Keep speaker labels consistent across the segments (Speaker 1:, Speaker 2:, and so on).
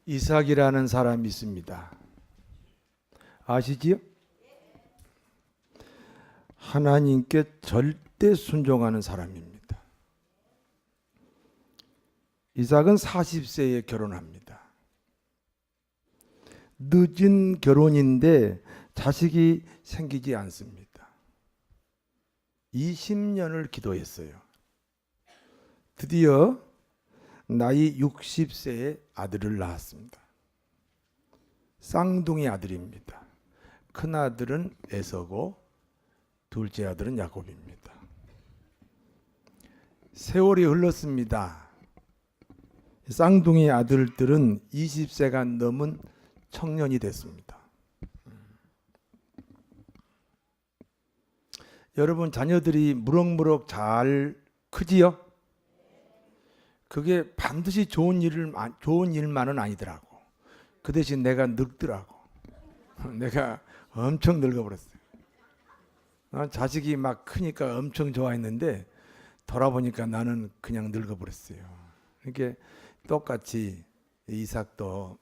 Speaker 1: 이삭이라는 사람이 있습니다. 아시지요? 하나님께 절대 순종하는 사람입니다. 이삭은 40세에 결혼합니다. 늦은 결혼인데 자식이 생기지 않습니다. 20년을 기도했어요. 드디어 나이 60세에 아들을 낳았습니다. 쌍둥이 아들입니다. 큰 아들은 에서고 둘째 아들은 야곱입니다. 세월이 흘렀습니다. 쌍둥이 아들들은 20세가 넘은 청년이 됐습니다. 여러분, 자녀들이 무럭무럭 잘 크지요? 그게 반드시 좋은 일만은 아니더라고. 그 대신 내가 늙더라고. 내가 엄청 늙어버렸어요. 자식이 막 크니까 엄청 좋아했는데 돌아보니까 나는 그냥 늙어버렸어요. 이렇게 똑같이 이삭도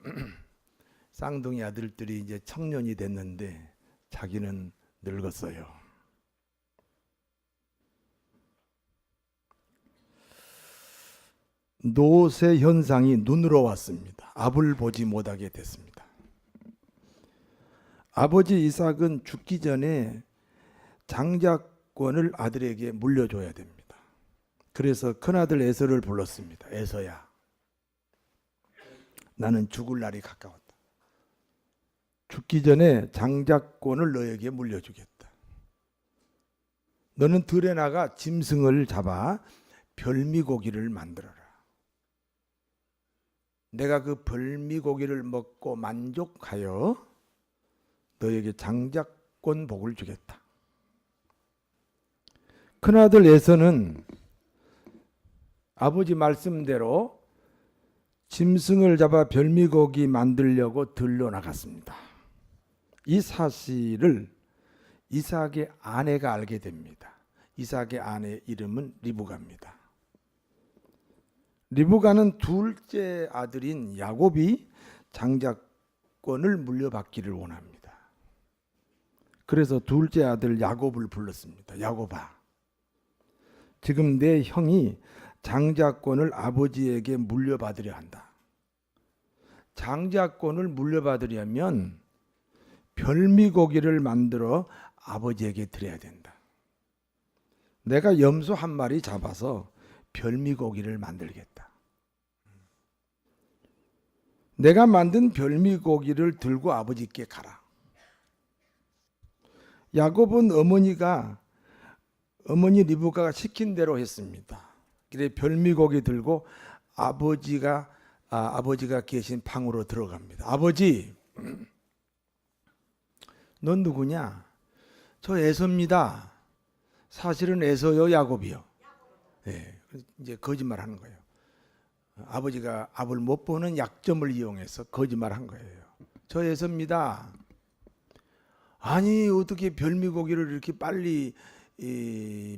Speaker 1: 쌍둥이 아들들이 이제 청년이 됐는데 자기는 늙었어요. 노쇠 현상이 눈으로 왔습니다. 앞을 보지 못하게 됐습니다. 아버지 이삭은 죽기 전에 장자권을 아들에게 물려줘야 됩니다. 그래서 큰아들 에서를 불렀습니다. 에서야, 나는 죽을 날이 가까웠다. 죽기 전에 장자권을 너에게 물려주겠다. 너는 들에 나가 짐승을 잡아 별미고기를 만들어라. 내가 그 별미고기를 먹고 만족하여 너에게 장자권 복을 주겠다. 큰아들 에서는 아버지 말씀대로 짐승을 잡아 별미고기 만들려고 들러 나갔습니다. 이 사실을 이삭의 아내가 알게 됩니다. 이삭의 아내 이름은 리브가입니다. 리브가는 둘째 아들인 야곱이 장자권을 물려받기를 원합니다. 그래서 둘째 아들 야곱을 불렀습니다. 야곱아, 지금 내 형이 장자권을 아버지에게 물려받으려 한다. 장자권을 물려받으려면 별미고기를 만들어 아버지에게 드려야 된다. 내가 염소 한 마리 잡아서 별미고기를 만들겠다. 내가 만든 별미고기를 들고 아버지께 가라. 야곱은 어머니 리브가가 시킨 대로 했습니다. 그래 별미고기 들고 아버지가 계신 방으로 들어갑니다. 아버지, 넌 누구냐? 저 에서입니다. 사실은 에서요, 야곱이요? 네, 이제 거짓말하는 거예요. 아버지가 앞을 못 보는 약점을 이용해서 거짓말한 거예요. 저 에서입니다. 아니, 어떻게 별미고기를 이렇게 빨리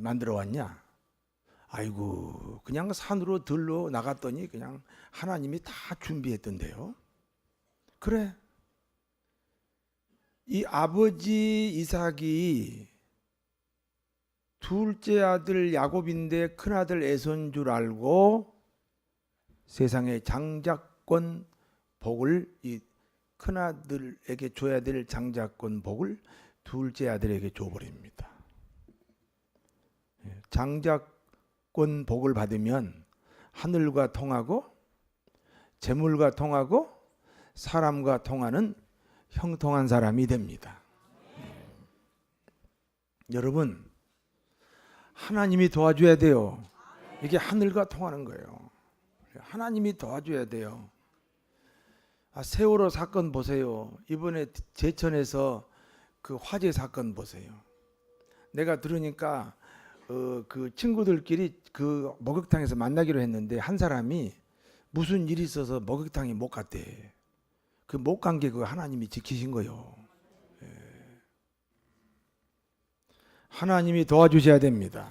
Speaker 1: 만들어 왔냐? 아이고, 그냥 산으로 들러 나갔더니 그냥 하나님이 다 준비했던데요. 그래, 이 아버지 이삭이 둘째 아들 야곱인데 큰아들 에서인 줄 알고 세상의 장자권 복을 이 큰아들에게 줘야 될 장자권 복을 둘째 아들에게 줘버립니다. 장자권 복을 받으면 하늘과 통하고 재물과 통하고 사람과 통하는 형통한 사람이 됩니다. 여러분, 하나님이 도와줘야 돼요. 이게 하늘과 통하는 거예요. 하나님이 도와줘야 돼요. 세월호 사건 보세요. 이번에 제천에서 그 화재 사건 보세요. 내가 들으니까 그 친구들끼리 그 목욕탕에서 만나기로 했는데 한 사람이 무슨 일이 있어서 목욕탕에 못 갔대. 그 못 간 게 그 하나님이 지키신 거요. 하나님이 도와주셔야 됩니다.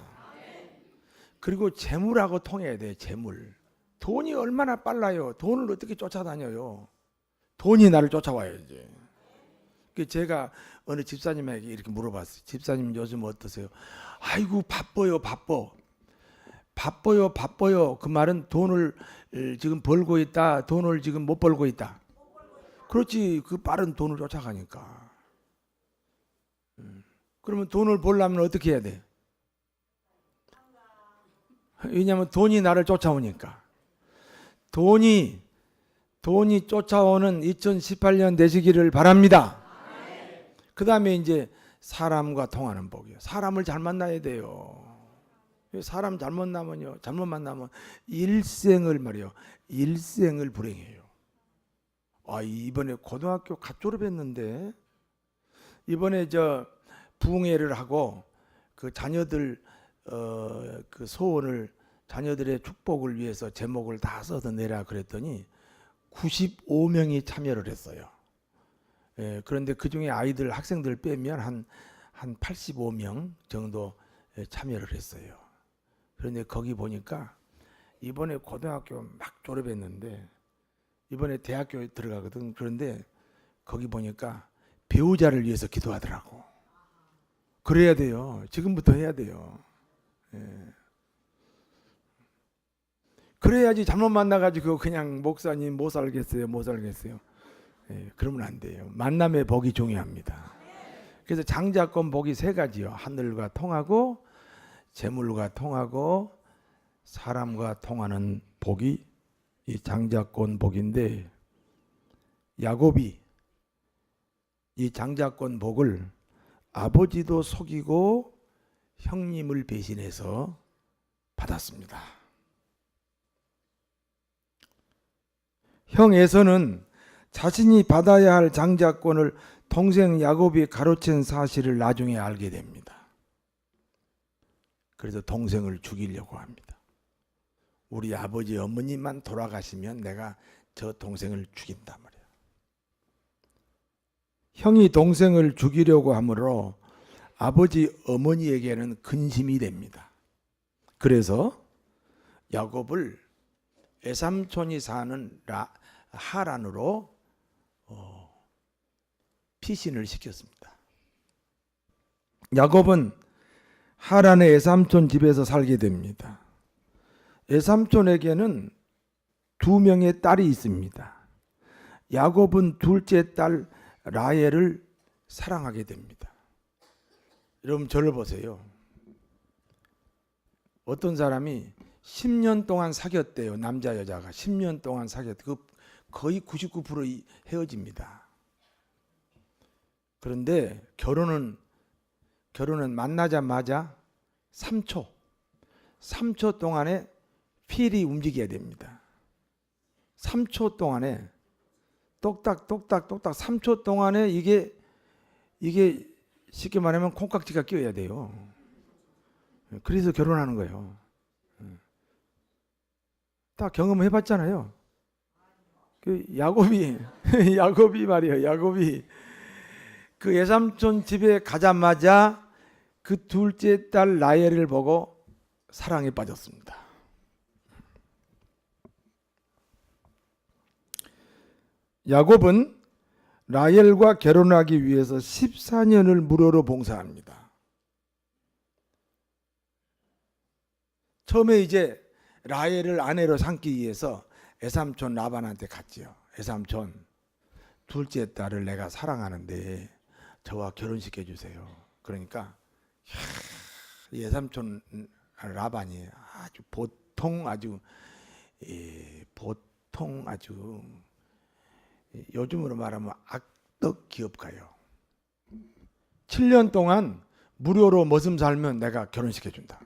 Speaker 1: 그리고 재물하고 통해야 돼. 재물. 돈이 얼마나 빨라요. 돈을 어떻게 쫓아다녀요. 돈이 나를 쫓아와야지. 제가 어느 집사님에게 이렇게 물어봤어요. 집사님 요즘 어떠세요? 아이고 바빠요 바빠. 바빠요 바빠요. 그 말은 돈을 지금 벌고 있다. 돈을 지금 못 벌고 있다. 그렇지. 그 빠른 돈을 쫓아가니까. 그러면 돈을 벌려면 어떻게 해야 돼? 왜냐하면 돈이 나를 쫓아오니까. 돈이 쫓아오는 2018년 되시기를 바랍니다. 그 다음에 이제 사람과 통하는 복이요. 사람을 잘 만나야 돼요. 사람 잘못 만나면 일생을 말이요. 일생을 불행해요. 이번에 고등학교 갓 졸업했는데 이번에 부흥회를 하고 그 자녀들 그 소원을 자녀들의 축복을 위해서 제목을 다 써서 내라 그랬더니 95명이 참여를 했어요. 그런데 그 중에 아이들 학생들 빼면 한 85명 정도 참여를 했어요. 그런데 거기 보니까 이번에 고등학교 막 졸업했는데 이번에 대학교에 들어가거든. 그런데 거기 보니까 배우자를 위해서 기도하더라고. 그래야 돼요. 지금부터 해야 돼요. 그래야지 잘못 만나가지고 그냥 목사님 못 살겠어요. 그러면 안 돼요. 만남의 복이 중요합니다. 그래서 장자권 복이 세 가지요. 하늘과 통하고 재물과 통하고 사람과 통하는 복이 이 장자권 복인데 야곱이 이 장자권 복을 아버지도 속이고 형님을 배신해서 받았습니다. 형 에서는 자신이 받아야 할 장자권을 동생 야곱이 가로챈 사실을 나중에 알게 됩니다. 그래서 동생을 죽이려고 합니다. 우리 아버지 어머니만 돌아가시면 내가 저 동생을 죽인단 말이에요. 형이 동생을 죽이려고 하므로 아버지 어머니에게는 근심이 됩니다. 그래서 야곱을 외삼촌이 사는 하란으로 피신을 시켰습니다. 야곱은 하란의 외삼촌 집에서 살게 됩니다. 외삼촌에게는 2명의 딸이 있습니다. 야곱은 둘째 딸 라헬을 사랑하게 됩니다. 여러분 저를 보세요. 어떤 사람이 10년 동안 사귀었대요. 남자 여자가 10년 동안 사귀었대요. 거의 99% 헤어집니다. 그런데 결혼은 만나자마자 3초 동안에 필이 움직여야 됩니다. 3초 동안에 똑딱 3초 동안에 이게 쉽게 말하면 콩깍지가 끼어야 돼요. 그래서 결혼하는 거예요. 다 경험해 봤잖아요. 그 야곱이 말이에요. 야곱이 그 외삼촌 집에 가자마자 그 둘째 딸 라헬을 보고 사랑에 빠졌습니다. 야곱은 라헬과 결혼하기 위해서 14년을 무료로 봉사합니다. 처음에 이제 라헬을 아내로 삼기 위해서 외삼촌 라반한테 갔지요. 외삼촌, 둘째 딸을 내가 사랑하는데 저와 결혼시켜 주세요. 그러니까 외삼촌 라반이 아주 보통 요즘으로 말하면 악덕 기업가요. 7년 동안 무료로 머슴 살면 내가 결혼시켜 준다.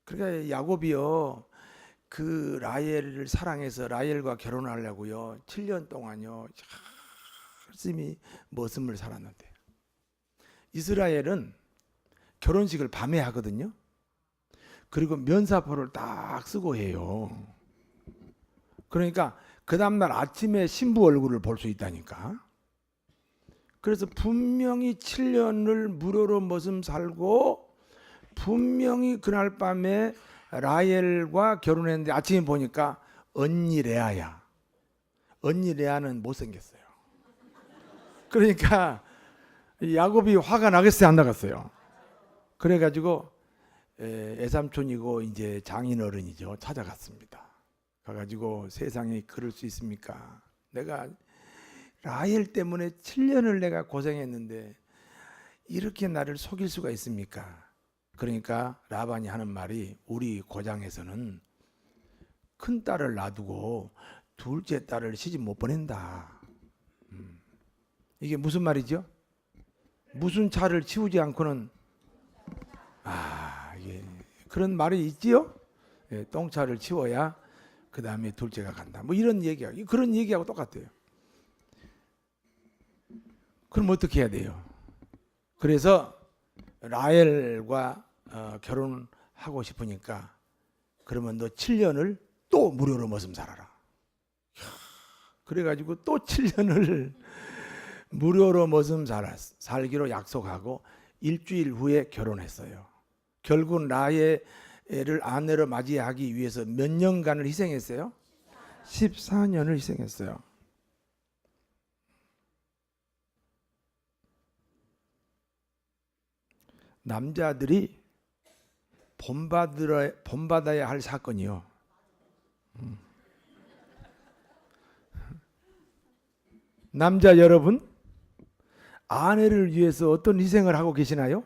Speaker 1: 그러니까 야곱이요 그 라헬을 사랑해서 라헬과 결혼하려고요 7년 동안요 열심히 머슴을 살았는데, 이스라엘은 결혼식을 밤에 하거든요. 그리고 면사포를 딱 쓰고 해요. 그러니까 그 다음날 아침에 신부 얼굴을 볼 수 있다니까. 그래서 분명히 7년을 무료로 머슴 살고 분명히 그날 밤에 라헬과 결혼했는데 아침에 보니까 언니 레아야. 언니 레아는 못생겼어요. 그러니까 야곱이 화가 나겠어요, 안 나갔어요? 그래가지고 애삼촌이고 이제 장인어른이죠, 찾아갔습니다. 가가지고 세상에 그럴 수 있습니까? 내가 라헬 때문에 7년을 내가 고생했는데 이렇게 나를 속일 수가 있습니까? 그러니까 라반이 하는 말이, 우리 고장에서는 큰 딸을 놔두고 둘째 딸을 시집 못 보낸다. 이게 무슨 말이죠? 무슨 차를 치우지 않고는, 이게 그런 말이 있지요? 예, 똥차를 치워야 그 다음에 둘째가 간다. 뭐 이런 얘기야. 그런 얘기하고 똑같아요. 그럼 어떻게 해야 돼요? 그래서 라헬과 결혼하고 싶으니까, 그러면 너 7년을 또 무료로 머슴 살아라. 그래가지고 또 7년을 무료로 머슴 살기로 약속하고 일주일 후에 결혼했어요. 결국 라헬을 아내로 맞이하기 위해서 몇 년간을 희생했어요? 14년을 희생했어요. 남자들이 본받아야 할 사건이요. 남자 여러분, 아내를 위해서 어떤 희생을 하고 계시나요?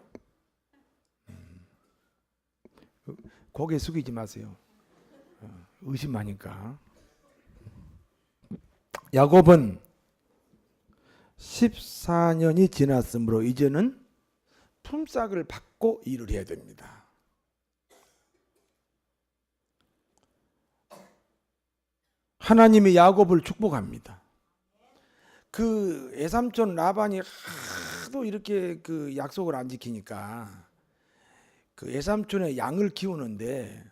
Speaker 1: 고개 숙이지 마세요. 의심하니까. 야곱은 14년이 지났으므로 이제는 품삯을 받고 일을 해야 됩니다. 하나님이 야곱을 축복합니다. 그 애삼촌 라반이 하도 이렇게 그 약속을 안 지키니까 그 애삼촌의 양을 키우는데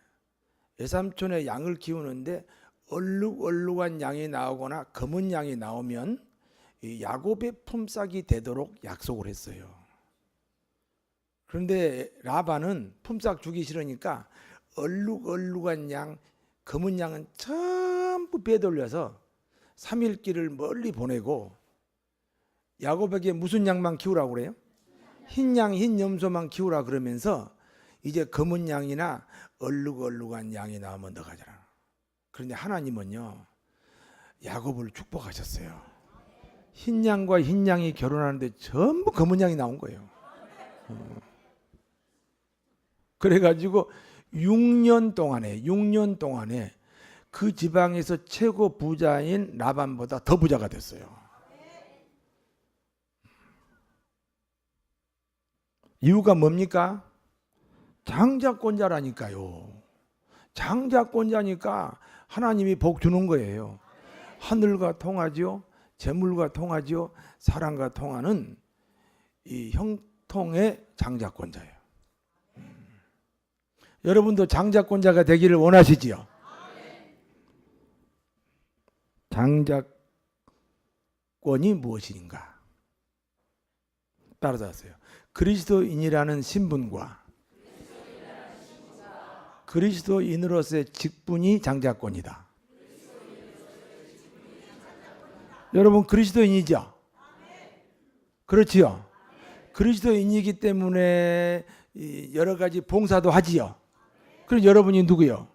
Speaker 1: 얼룩얼룩한 양이 나오거나 검은 양이 나오면 이 야곱의 품삯이 되도록 약속을 했어요. 그런데 라반은 품삯 주기 싫으니까 얼룩얼룩한 양, 검은 양은 전부 빼돌려서 3일 길을 멀리 보내고 야곱에게 무슨 양만 키우라고 그래요? 흰 양, 흰 염소만 키우라 그러면서 이제 검은 양이나 얼룩얼룩한 양이 나오면 너 가져라. 그런데 하나님은요, 야곱을 축복하셨어요. 흰 양과 흰 양이 결혼하는데 전부 검은 양이 나온 거예요. 그래가지고 6년 동안에 그 지방에서 최고 부자인 라반보다 더 부자가 됐어요. 이유가 뭡니까? 장자권자라니까요. 장자권자니까 하나님이 복 주는 거예요. 하늘과 통하죠, 재물과 통하죠, 사랑과 통하는 이 형통의 장자권자예요. 여러분도 장자권자가 되기를 원하시지요? 장자권이 무엇인가? 따라서 하세요. 그리스도인이라는 신분과 그리스도인으로서의 직분이 장자권이다. 여러분 그리스도인이죠? 그렇지요? 그리스도인이기 때문에 여러 가지 봉사도 하지요. 그럼 여러분이 누구요?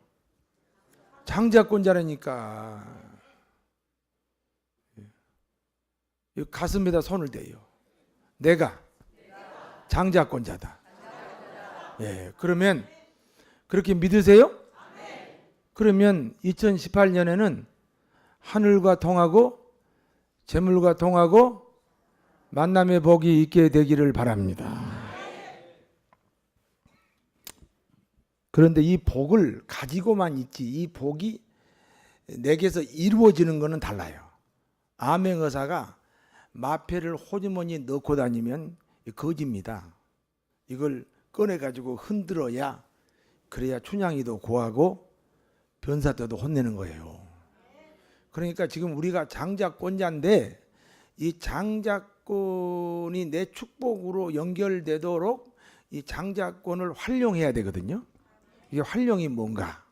Speaker 1: 장자권자라니까. 가슴에다 손을 대요. 내가 장자권자다. 예, 그러면 그렇게 믿으세요? 그러면 2018년에는 하늘과 통하고 재물과 통하고 만남의 복이 있게 되기를 바랍니다. 그런데 이 복을 가지고만 있지, 이 복이 내게서 이루어지는 것은 달라요. 암행어사가 마패를 호주머니에 넣고 다니면 거지입니다. 이걸 꺼내가지고 흔들어야, 그래야 춘향이도 구하고 변사 때도 혼내는 거예요. 그러니까 지금 우리가 장자권자인데 이 장자권이 내 축복으로 연결되도록 이 장자권을 활용해야 되거든요. 이게 활용이 뭔가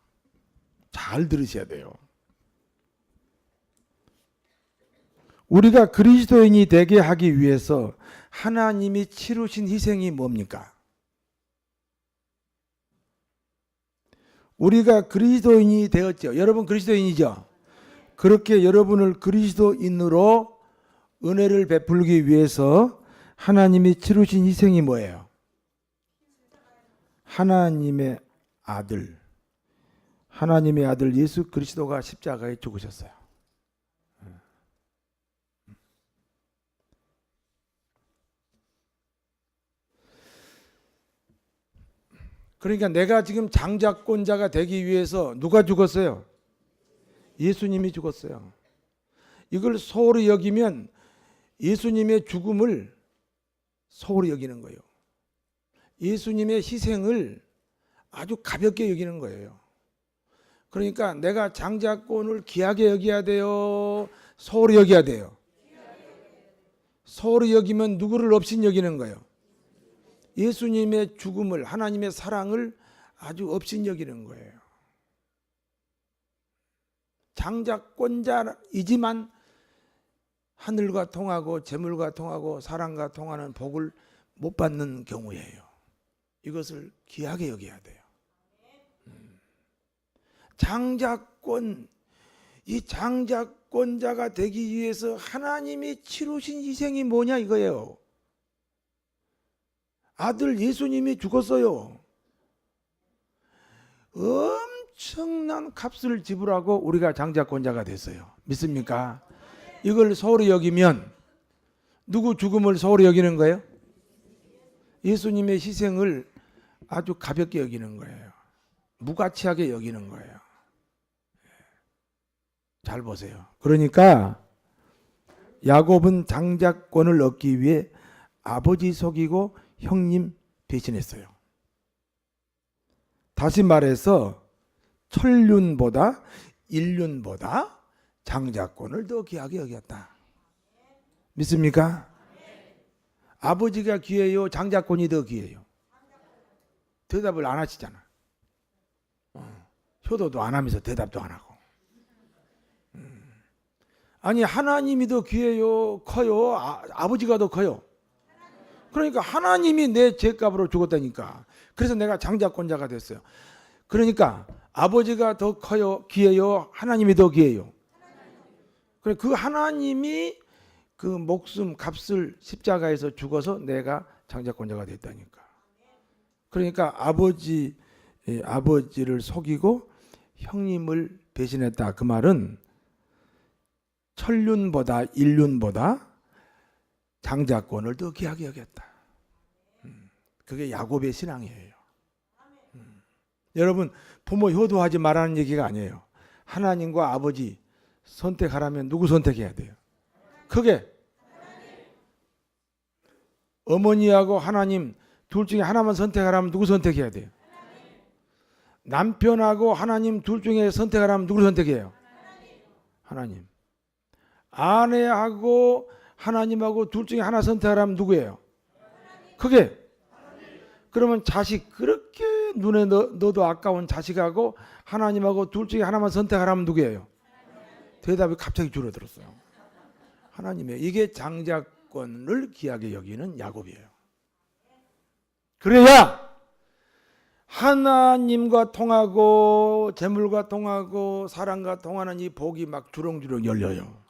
Speaker 1: 잘 들으셔야 돼요. 우리가 그리스도인이 되게 하기 위해서 하나님이 치르신 희생이 뭡니까? 우리가 그리스도인이 되었죠. 여러분 그리스도인이죠. 그렇게 여러분을 그리스도인으로 은혜를 베풀기 위해서 하나님이 치르신 희생이 뭐예요? 하나님의 아들 예수 그리스도가 십자가에 죽으셨어요. 그러니까 내가 지금 장자권자가 되기 위해서 누가 죽었어요? 예수님이 죽었어요. 이걸 소홀히 여기면 예수님의 죽음을 소홀히 여기는 거예요. 예수님의 희생을 아주 가볍게 여기는 거예요. 그러니까 내가 장자권을 귀하게 여겨야 돼요? 소홀히 여겨야 돼요? 소홀히 여기면 누구를 없인 여기는 거예요? 예수님의 죽음을, 하나님의 사랑을 아주 없인 여기는 거예요. 장자권자이지만 하늘과 통하고 재물과 통하고 사랑과 통하는 복을 못 받는 경우예요. 이것을 귀하게 여겨야 돼요. 장자권, 이 장자권자가 되기 위해서 하나님이 치르신 희생이 뭐냐 이거예요. 아들 예수님이 죽었어요. 엄청난 값을 지불하고 우리가 장자권자가 됐어요. 믿습니까? 이걸 소홀히 여기면 누구 죽음을 소홀히 여기는 거예요? 예수님의 희생을 아주 가볍게 여기는 거예요. 무가치하게 여기는 거예요. 잘 보세요. 그러니까 야곱은 장자권을 얻기 위해 아버지 속이고 형님 배신했어요. 다시 말해서 천륜보다 일륜보다 장자권을 더 귀하게 여겼다. 믿습니까? 아버지가 귀해요? 장자권이 더 귀해요? 대답을 안 하시잖아. 효도도 안 하면서 대답도 안 하고. 아니 하나님이 더 귀해요? 커요? 아버지가 더 커요? 그러니까 하나님이 내 죄값으로 죽었다니까. 그래서 내가 장자권자가 됐어요. 그러니까 아버지가 더 커요? 귀해요? 하나님이 더 귀해요? 그래 그 하나님이 그 목숨 값을 십자가에서 죽어서 내가 장자권자가 됐다니까. 그러니까 아버지를 속이고 형님을 배신했다. 그 말은 천륜보다 일륜보다 장자권을 더 귀하게 여겼다. 그게 야곱의 신앙이에요. 여러분 부모 효도하지 말라는 얘기가 아니에요. 하나님과 아버지 선택하라면 누구 선택해야 돼요? 그게 어머니하고 하나님 둘 중에 하나만 선택하라면 누구 선택해야 돼요? 남편하고 하나님 둘 중에 선택하라면 누구 선택해요? 하나님. 아내하고 하나님하고 둘 중에 하나 선택하라면 누구예요? 그게 그러면 자식 그렇게 눈에 넣어도 아까운 자식하고 하나님하고 둘 중에 하나만 선택하라면 누구예요? 대답이 갑자기 줄어들었어요. 하나님이에요. 이게 장자권을 귀하게 여기는 야곱이에요. 그래야 하나님과 통하고 재물과 통하고 사랑과 통하는 이 복이 막 주렁주렁 열려요.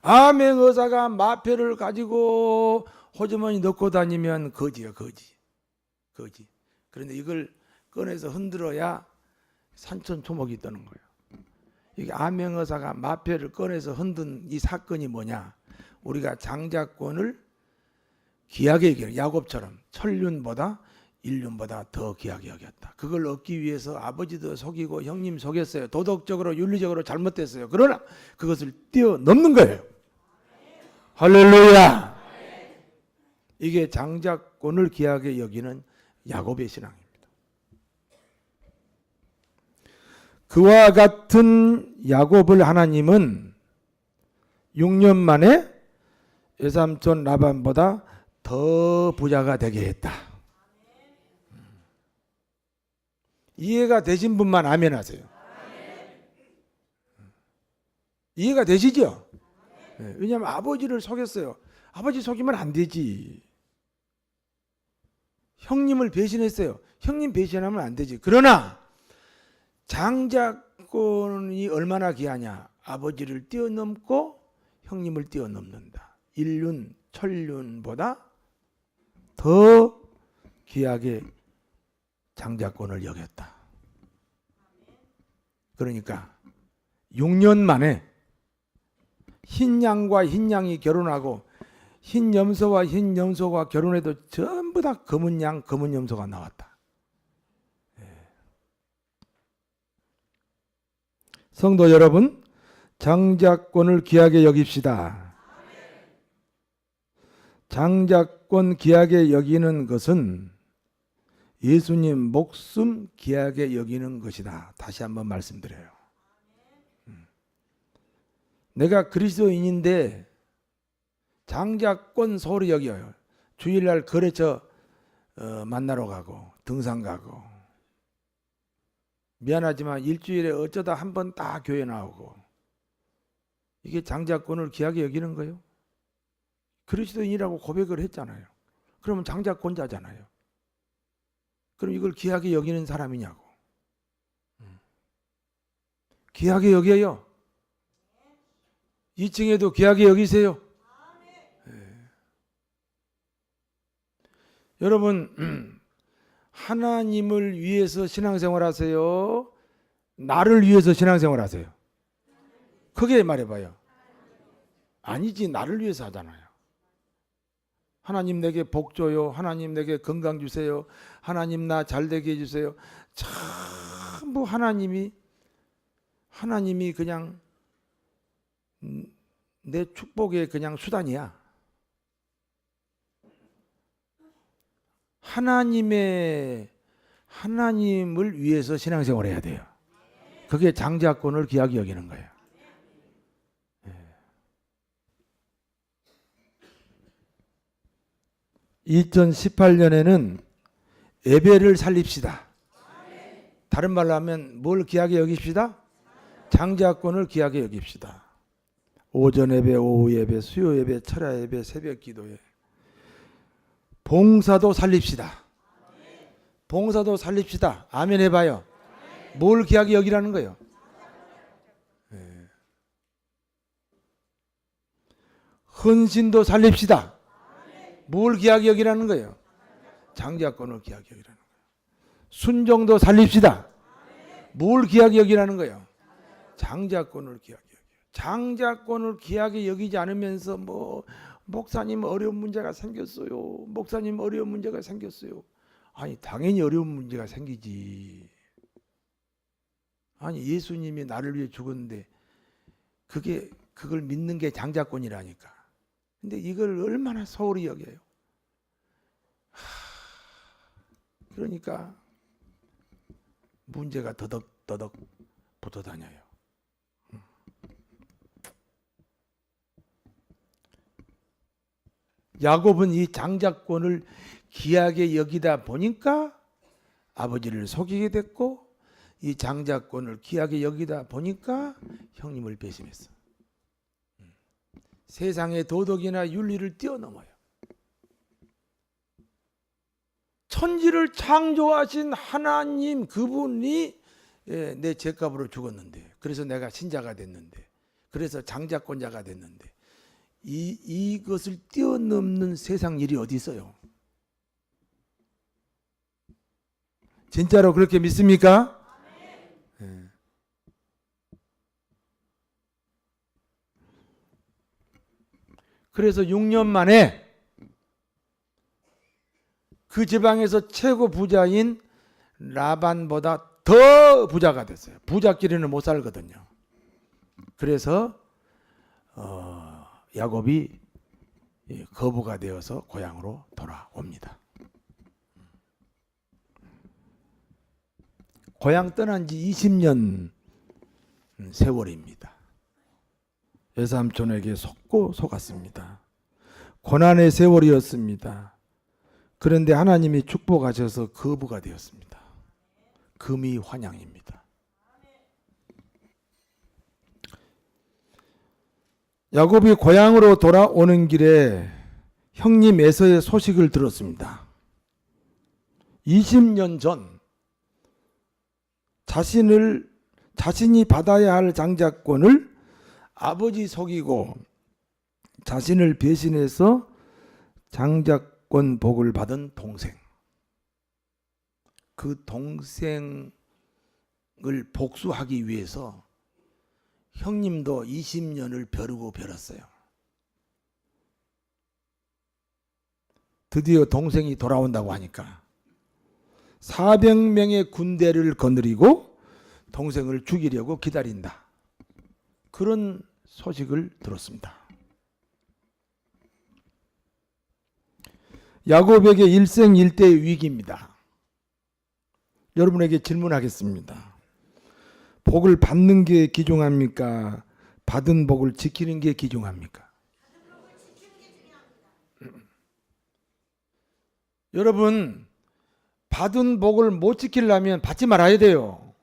Speaker 1: 암행 의사가 마패를 가지고 호주머니 넣고 다니면 거지야 거지. 그런데 이걸 꺼내서 흔들어야 산천초목이 뜨는 거예요. 이게 암행 의사가 마패를 꺼내서 흔든 이 사건이 뭐냐? 우리가 장자권을 귀하게 여기는 야곱처럼 천륜보다 일륜보다 더 귀하게 여겼다. 그걸 얻기 위해서 아버지도 속이고 형님 속였어요. 도덕적으로 윤리적으로 잘못됐어요. 그러나 그것을 뛰어넘는 거예요. 할렐루야. 이게 장자권을 귀하게 여기는 야곱의 신앙입니다. 그와 같은 야곱을 하나님은 6년 만에 외삼촌 라반보다 더 부자가 되게 했다. 이해가 되신 분만 아멘 하세요. 이해가 되시죠? 네, 왜냐하면 아버지를 속였어요. 아버지 속이면 안 되지. 형님을 배신했어요. 형님 배신하면 안 되지. 그러나 장자권이 얼마나 귀하냐. 아버지를 뛰어넘고 형님을 뛰어넘는다. 인륜, 천륜보다 더 귀하게 장자권을 여겼다. 그러니까 6년 만에 흰 양과 흰 양이 결혼하고 흰 염소와 흰 염소가 결혼해도 전부 다 검은 양, 검은 염소가 나왔다. 성도 여러분, 장자권을 귀하게 여깁시다. 장자권 귀하게 여기는 것은 예수님 목숨 귀하게 여기는 것이다. 다시 한번 말씀드려요. 내가 그리스도인인데 장자권 소홀히 여겨요. 주일날 거래처 만나러 가고 등산 가고 미안하지만 일주일에 어쩌다 한 번 딱 교회 나오고 이게 장자권을 귀하게 여기는 거예요. 그리스도인이라고 고백을 했잖아요. 그러면 장자권자잖아요. 그럼 이걸 귀하게 여기는 사람이냐고. 귀하게 여겨요. 2층에도 귀하게 여기세요. 여러분, 하나님을 위해서 신앙생활 하세요? 나를 위해서 신앙생활 하세요? 크게 말해봐요. 아니지, 나를 위해서 하잖아요. 하나님 내게 복 줘요. 하나님 내게 건강 주세요. 하나님 나 잘되게 해주세요. 전부 하나님이 그냥 내 축복의 그냥 수단이야. 하나님을 위해서 신앙생활을 해야 돼요. 그게 장자권을 귀하게 여기는 거예요. 2018년에는 예배를 살립시다. 다른 말로 하면 뭘 귀하게 여깁시다? 장자권을 귀하게 여깁시다. 오전 예배, 오후 예배, 수요 예배, 철야 예배, 새벽 기도에 봉사도 살립시다. 봉사도 살립시다. 아멘 해봐요. 뭘 귀하게 여기라는 거예요? 헌신도 살립시다. 뭘 귀하게 여기라는 거예요? 장자권을 귀하게 여기라는 거예요. 순종도 살립시다. 뭘 귀하게 여기라는 거예요? 장자권을 귀하게 여기요. 장자권을 귀하게 여기지 않으면서 목사님 어려운 문제가 생겼어요. 목사님 어려운 문제가 생겼어요. 아니 당연히 어려운 문제가 생기지. 아니 예수님이 나를 위해 죽었는데 그걸 믿는 게 장자권이라니까. 근데 이걸 얼마나 소홀히 여겨요. 그러니까 문제가 더덕더덕 붙어 다녀요. 야곱은 이 장자권을 귀하게 여기다 보니까 아버지를 속이게 됐고, 이 장자권을 귀하게 여기다 보니까 형님을 배신했어. 세상의 도덕이나 윤리를 뛰어넘어요. 천지를 창조하신 하나님 그분이 내 죄값으로 죽었는데, 그래서 내가 신자가 됐는데, 그래서 장자권자가 됐는데, 이것을 뛰어넘는 세상 일이 어디 있어요? 진짜로 그렇게 믿습니까? 네. 그래서 6년 만에 그 지방에서 최고 부자인 라반보다 더 부자가 됐어요. 부자끼리는 못 살거든요. 그래서 야곱이 거부가 되어서 고향으로 돌아옵니다. 고향 떠난 지 20년 세월입니다. 외삼촌에게 속고 속았습니다. 고난의 세월이었습니다. 그런데 하나님이 축복하셔서 거부가 되었습니다. 금이 환향입니다. 야곱이 고향으로 돌아오는 길에 형님 에서의 소식을 들었습니다. 20년 전 자신이 받아야 할 장자권을 아버지 속이고 자신을 배신해서 장자권 복을 받은 동생. 그 동생을 복수하기 위해서 형님도 20년을 벼르고 벼렀어요. 드디어 동생이 돌아온다고 하니까 400명의 군대를 거느리고 동생을 죽이려고 기다린다. 그런 소식을 들었습니다. 야곱에게 일생일대의 위기입니다. 여러분에게 질문하겠습니다. 복을 받는 게 귀중합니까? 받은 복을 지키는 게 귀중합니까? 여러분, 받은 복을 못 지키려면 받지 말아야 돼요.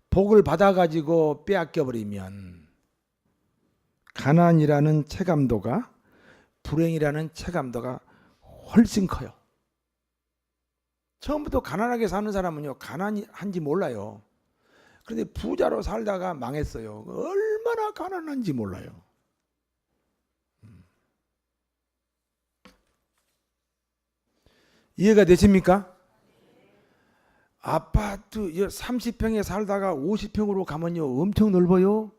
Speaker 1: 복을 받아가지고 빼앗겨버리면 가난이라는 체감도가, 불행이라는 체감도가 훨씬 커요. 처음부터 가난하게 사는 사람은요, 가난한지 몰라요. 그런데 부자로 살다가 망했어요. 얼마나 가난한지 몰라요. 이해가 되십니까? 아파트 30평에 살다가 50평으로 가면요, 엄청 넓어요.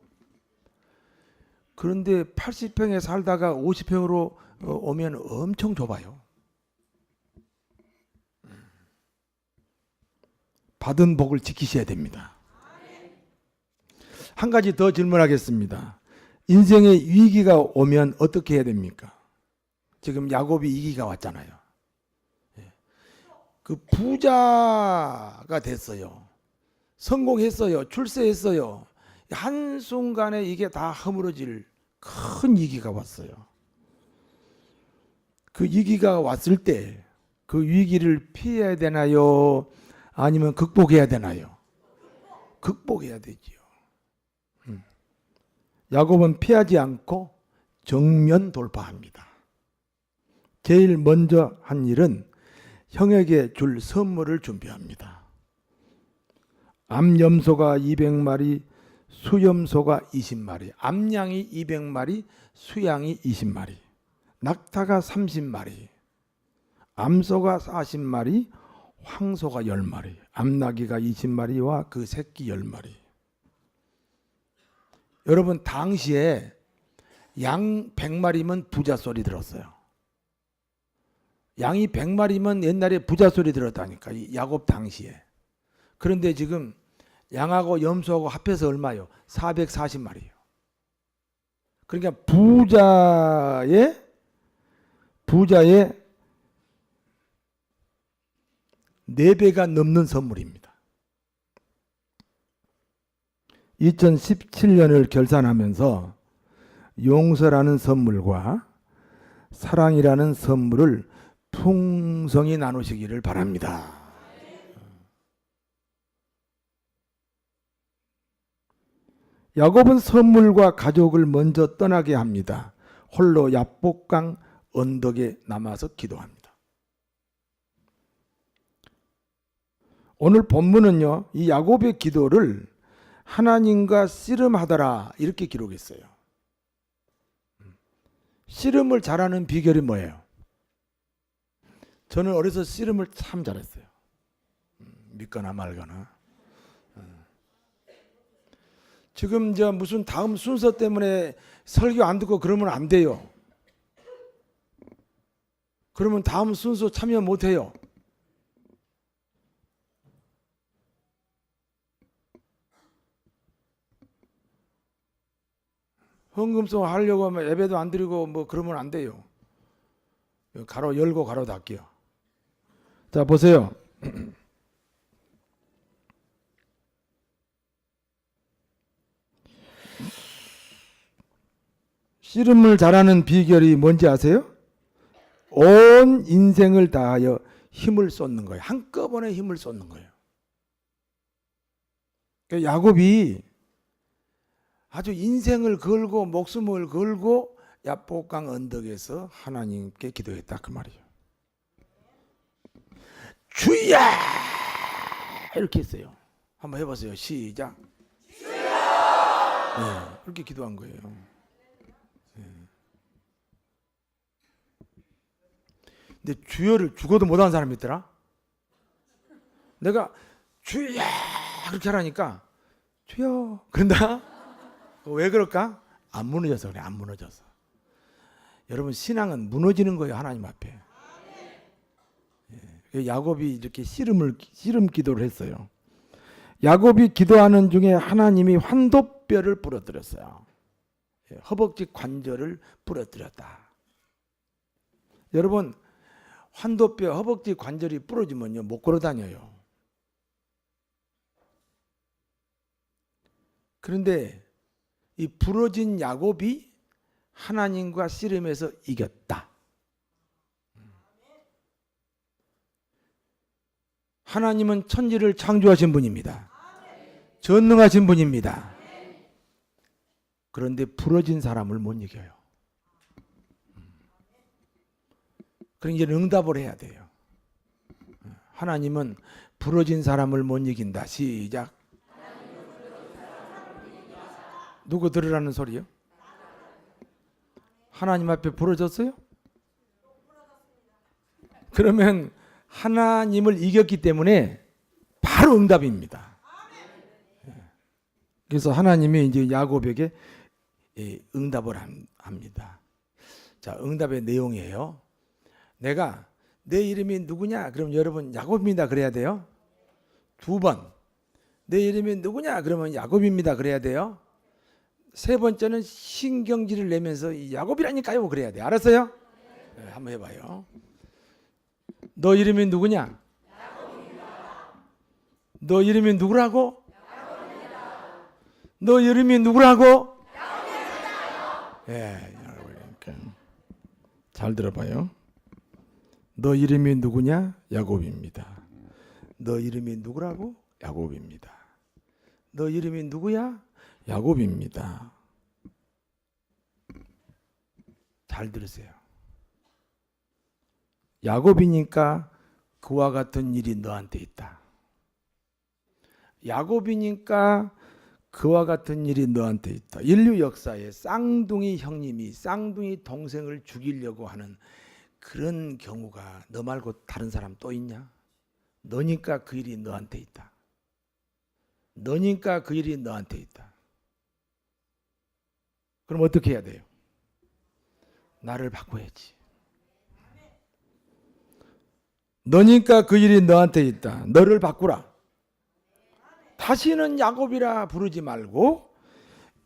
Speaker 1: 그런데 80평에 살다가 50평으로 오면 엄청 좁아요. 받은 복을 지키셔야 됩니다. 한 가지 더 질문하겠습니다. 인생의 위기가 오면 어떻게 해야 됩니까? 지금 야곱이 위기가 왔잖아요. 그 부자가 됐어요. 성공했어요. 출세했어요. 한순간에 이게 다 허물어질 큰 위기가 왔어요. 그 위기가 왔을 때 그 위기를 피해야 되나요? 아니면 극복해야 되나요? 극복해야 되지요. 야곱은 피하지 않고 정면 돌파합니다. 제일 먼저 한 일은 형에게 줄 선물을 준비합니다. 암염소가 200마리, 수염소가 20마리, 암양이 200마리, 수양이 20마리, 낙타가 30마리, 암소가 40마리, 황소가 10마리, 암나귀가 20마리와 그 새끼 10마리. 여러분, 당시에 양 100마리면 부자 소리 들었어요. 양이 100마리면 옛날에 부자 소리 들었다니까, 이 야곱 당시에. 그런데 지금 양하고 염소하고 합해서 얼마요? 440마리예요. 그러니까 부자의 4배가 넘는 선물입니다. 2017년을 결산하면서 용서라는 선물과 사랑이라는 선물을 풍성히 나누시기를 바랍니다. 야곱은 선물과 가족을 먼저 떠나게 합니다. 홀로 야복강 언덕에 남아서 기도합니다. 오늘 본문은요, 이 야곱의 기도를 하나님과 씨름하더라 이렇게 기록했어요. 씨름을 잘하는 비결이 뭐예요? 저는 어려서 씨름을 참 잘했어요. 믿거나 말거나. 지금 무슨 다음 순서 때문에 설교 안 듣고 그러면 안 돼요. 그러면 다음 순서 참여 못 해요. 헌금송 하려고 하면 예배도 안 드리고 뭐 그러면 안 돼요. 가로 열고 가로 닫기요. 자, 보세요. 씨름을 잘하는 비결이 뭔지 아세요? 온 인생을 다하여 힘을 쏟는 거예요. 한꺼번에 힘을 쏟는 거예요. 그러니까 야곱이 아주 인생을 걸고 목숨을 걸고 야복강 언덕에서 하나님께 기도했다 그 말이에요. 주야 이렇게 했어요. 한번 해보세요. 시작. 네, 그렇게 기도한 거예요. 네. 근데 주여를 죽어도 못하는 사람이 있더라. 내가 주여 그렇게 하라니까 주여 그런다. 왜 그럴까? 안 무너져서 그래. 안 무너져서. 여러분 신앙은 무너지는 거예요. 하나님 앞에. 예. 야곱이 이렇게 씨름 기도를 했어요. 야곱이 기도하는 중에 하나님이 환도뼈를 부러뜨렸어요. 허벅지 관절을 부러뜨렸다. 여러분 환도뼈 허벅지 관절이 부러지면요 못 걸어 다녀요. 그런데 이 부러진 야곱이 하나님과 씨름해서 이겼다. 하나님은 천지를 창조하신 분입니다. 전능하신 분입니다. 그런데 부러진 사람을 못 이겨요. 그럼 이제 응답을 해야 돼요. 하나님은 부러진 사람을 못 이긴다. 시작. 누구 들으라는 소리요? 하나님 앞에 부러졌어요? 그러면 하나님을 이겼기 때문에 바로 응답입니다. 그래서 하나님이 이제 야곱에게 응답을 합니다. 자, 응답의 내용이에요. 내가 내 이름이 누구냐? 그럼 여러분 야곱입니다. 그래야 돼요. 2번. 내 이름이 누구냐? 그러면 야곱입니다. 그래야 돼요. 3번째는 신경질을 내면서 야곱이라니까요. 그래야 돼. 알았어요? 네, 한번 해봐요. 너 이름이 누구냐? 야곱입니다. 너 이름이 누구라고? 야곱입니다. 너 이름이 누구라고? 야곱입니다. 예, 여러분 잘 들어봐요. 너 이름이 누구냐? 야곱입니다. 너 이름이 누구라고? 야곱입니다. 너 이름이 누구야? 야곱입니다. 잘 들으세요. 야곱이니까 그와 같은 일이 너한테 있다. 야곱이니까 그와 같은 일이 너한테 있다. 인류 역사에 쌍둥이 형님이 쌍둥이 동생을 죽이려고 하는 그런 경우가 너 말고 다른 사람 또 있냐? 너니까 그 일이 너한테 있다. 너니까 그 일이 너한테 있다. 그럼 어떻게 해야 돼요? 나를 바꿔야지. 너니까 그 일이 너한테 있다. 너를 바꾸라. 다시는 야곱이라 부르지 말고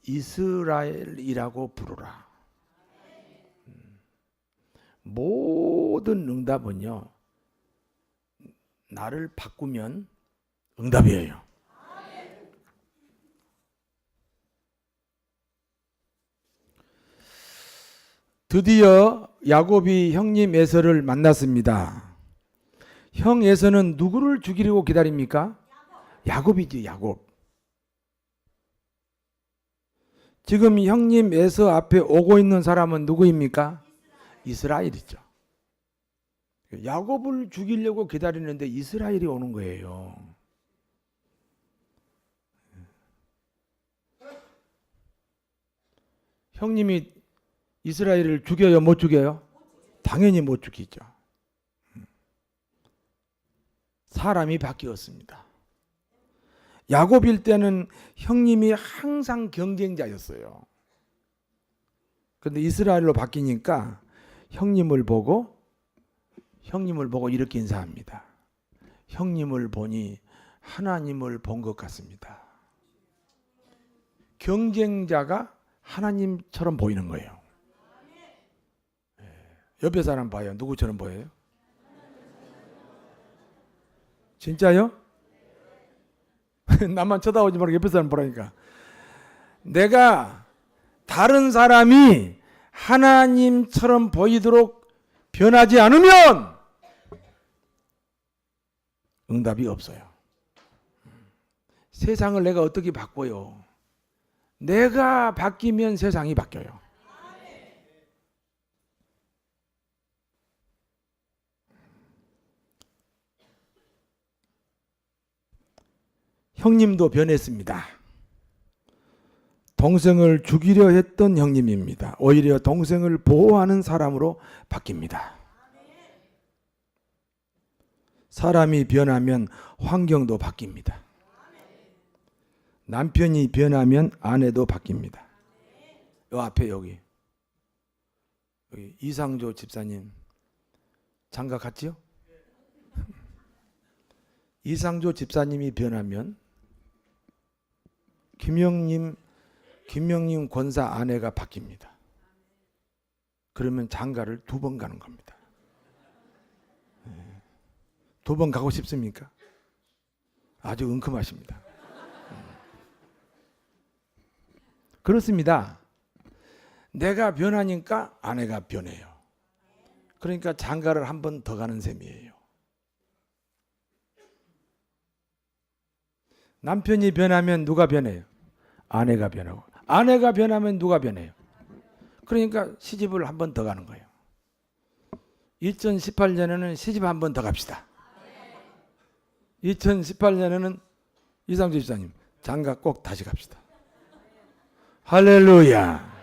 Speaker 1: 이스라엘이라고 부르라. 모든 응답은요, 나를 바꾸면 응답이에요. 드디어 야곱이 형님 에서를 만났습니다. 형 에서는 누구를 죽이려고 기다립니까? 야곱이지, 야곱. 지금 형님 에서 앞에 오고 있는 사람은 누구입니까? 이스라엘이죠. 야곱을 죽이려고 기다리는데 이스라엘이 오는 거예요. 형님이 이스라엘을 죽여요, 못 죽여요? 당연히 못 죽이죠. 사람이 바뀌었습니다. 야곱일 때는 형님이 항상 경쟁자였어요. 그런데 이스라엘로 바뀌니까 형님을 보고 이렇게 인사합니다. 형님을 보니 하나님을 본 것 같습니다. 경쟁자가 하나님처럼 보이는 거예요. 옆에 사람 봐요. 누구처럼 보여요? 진짜요? 나만 쳐다보지 말고 옆에 사람 보라니까. 내가 다른 사람이 하나님처럼 보이도록 변하지 않으면 응답이 없어요. 세상을 내가 어떻게 바꿔요? 내가 바뀌면 세상이 바뀌어요. 형님도 변했습니다. 동생을 죽이려 했던 형님입니다. 오히려 동생을 보호하는 사람으로 바뀝니다. 사람이 변하면 환경도 바뀝니다. 남편이 변하면 아내도 바뀝니다. 요 앞에 여기 이상조 집사님 장가 갔지요? 이상조 집사님이 변하면 김영림 권사 아내가 바뀝니다. 그러면 장가를 2번 가는 겁니다. 2번 가고 싶습니까? 아주 은큼하십니다. 그렇습니다. 내가 변하니까 아내가 변해요. 그러니까 장가를 1번 더 가는 셈이에요. 남편이 변하면 누가 변해요? 아내가 변하고. 아내가 변하면 누가 변해요? 그러니까 시집을 1번 더 가는 거예요. 2018년에는 시집 1번 더 갑시다. 2018년에는 이상주 집사님 장가 꼭 다시 갑시다. 할렐루야.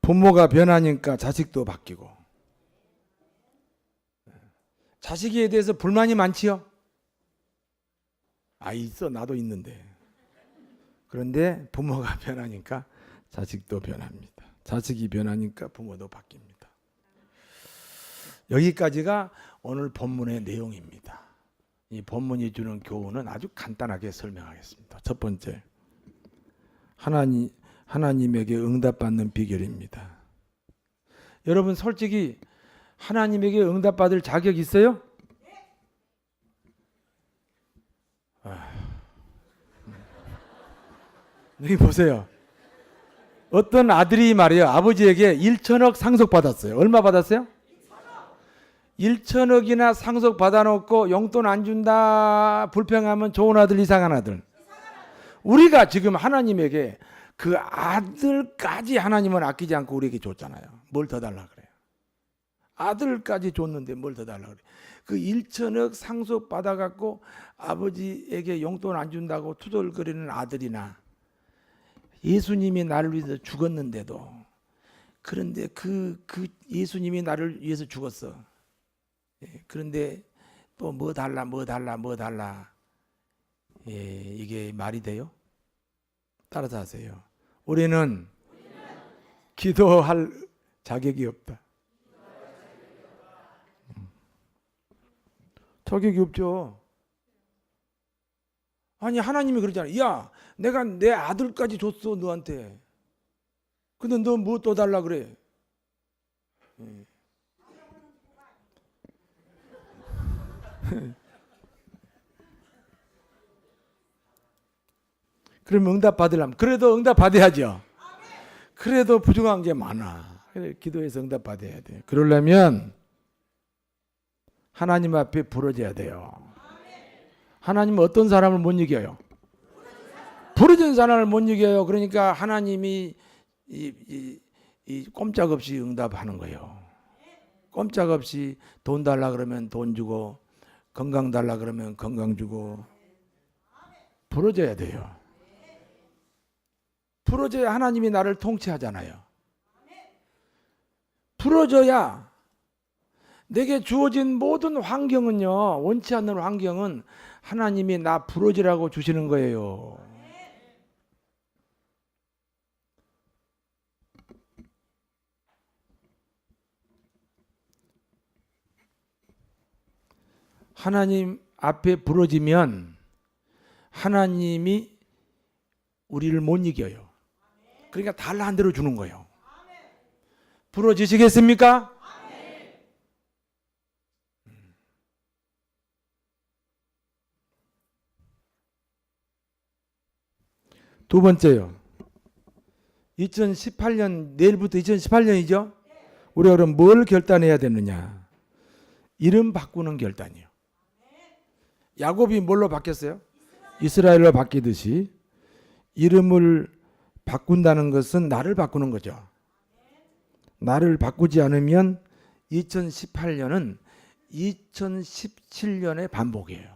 Speaker 1: 부모가 변하니까 자식도 바뀌고. 자식에 대해서 불만이 많지요? 있어. 나도 있는데. 그런데 부모가 변하니까 자식도 변합니다. 자식이 변하니까 부모도 바뀝니다. 여기까지가 오늘 본문의 내용입니다. 이 본문이 주는 교훈은 아주 간단하게 설명하겠습니다. 첫 번째, 하나님에게 응답받는 비결입니다. 여러분 솔직히 하나님에게 응답받을 자격 있어요? 여기 보세요. 어떤 아들이 말이에요. 아버지에게 1천억 상속받았어요. 얼마 받았어요? 1천억이나 상속 받아놓고 용돈 안 준다 불평하면 좋은 아들 이상한 아들. 우리가 지금 하나님에게 그 아들까지 하나님은 아끼지 않고 우리에게 줬잖아요. 뭘 더 달라 그래요? 아들까지 줬는데 뭘 더 달라 그래요? 그 1천억 상속 받아갖고 아버지에게 용돈 안 준다고 투덜거리는 아들이나 예수님이 나를 위해서 죽었는데도 그런데 그 예수님이 나를 위해서 죽었어. 그런데 또 뭐 달라. 이게 말이 돼요? 따라서 하세요. 우리는 기도할 자격이 없다. 자격이 없죠. 아니 하나님이 그러잖아요. 야, 내가 내 아들까지 줬어 너한테. 근데 너 뭐 또 달라 그래? 그러면 응답 받으려면 그래도 응답 받아야죠. 그래도 부족한 게 많아. 그래, 기도해서 응답 받아야 돼. 그러려면 하나님 앞에 부러져야 돼요. 하나님은 어떤 사람을 못 이겨요? 부러진 사람을 못 이겨요. 그러니까 하나님이 이 꼼짝없이 응답하는 거예요. 꼼짝없이 돈 달라 그러면 돈 주고 건강 달라 그러면 건강 주고 부러져야 돼요. 부러져야 하나님이 나를 통치하잖아요. 부러져야 내게 주어진 모든 환경은요, 원치 않는 환경은 하나님이 나 부러지라고 주시는 거예요. 하나님 앞에 부러지면 하나님이 우리를 못 이겨요. 그러니까 달라한 대로 주는 거예요. 부러지시겠습니까? 두 번째요. 2018년 내일부터 2018년이죠. 우리가 그럼 뭘 결단해야 되느냐? 이름 바꾸는 결단이요. 야곱이 뭘로 바뀌었어요? 이스라엘로 바뀌듯이 이름을 바꾼다는 것은 나를 바꾸는 거죠. 나를 바꾸지 않으면 2018년은 2017년의 반복이에요.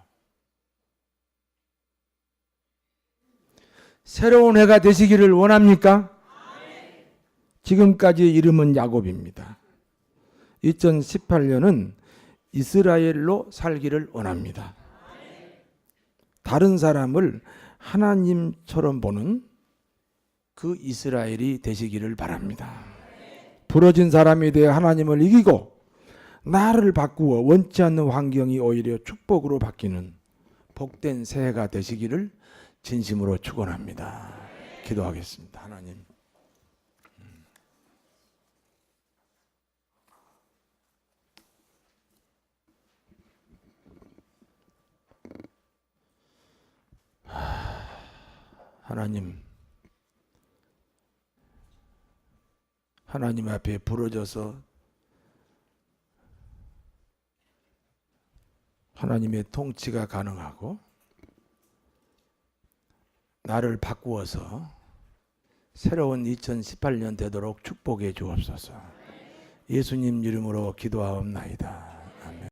Speaker 1: 새로운 해가 되시기를 원합니까? 지금까지 이름은 야곱입니다. 2018년은 이스라엘로 살기를 원합니다. 다른 사람을 하나님처럼 보는 그 이스라엘이 되시기를 바랍니다. 부러진 사람이 되어 하나님을 이기고 나를 바꾸어 원치 않는 환경이 오히려 축복으로 바뀌는 복된 새해가 되시기를 진심으로 축원합니다. 기도하겠습니다. 하나님, 하나님 앞에 부러져서 하나님의 통치가 가능하고 나를 바꾸어서 새로운 2018년 되도록 축복해 주옵소서. 예수님 이름으로 기도하옵나이다.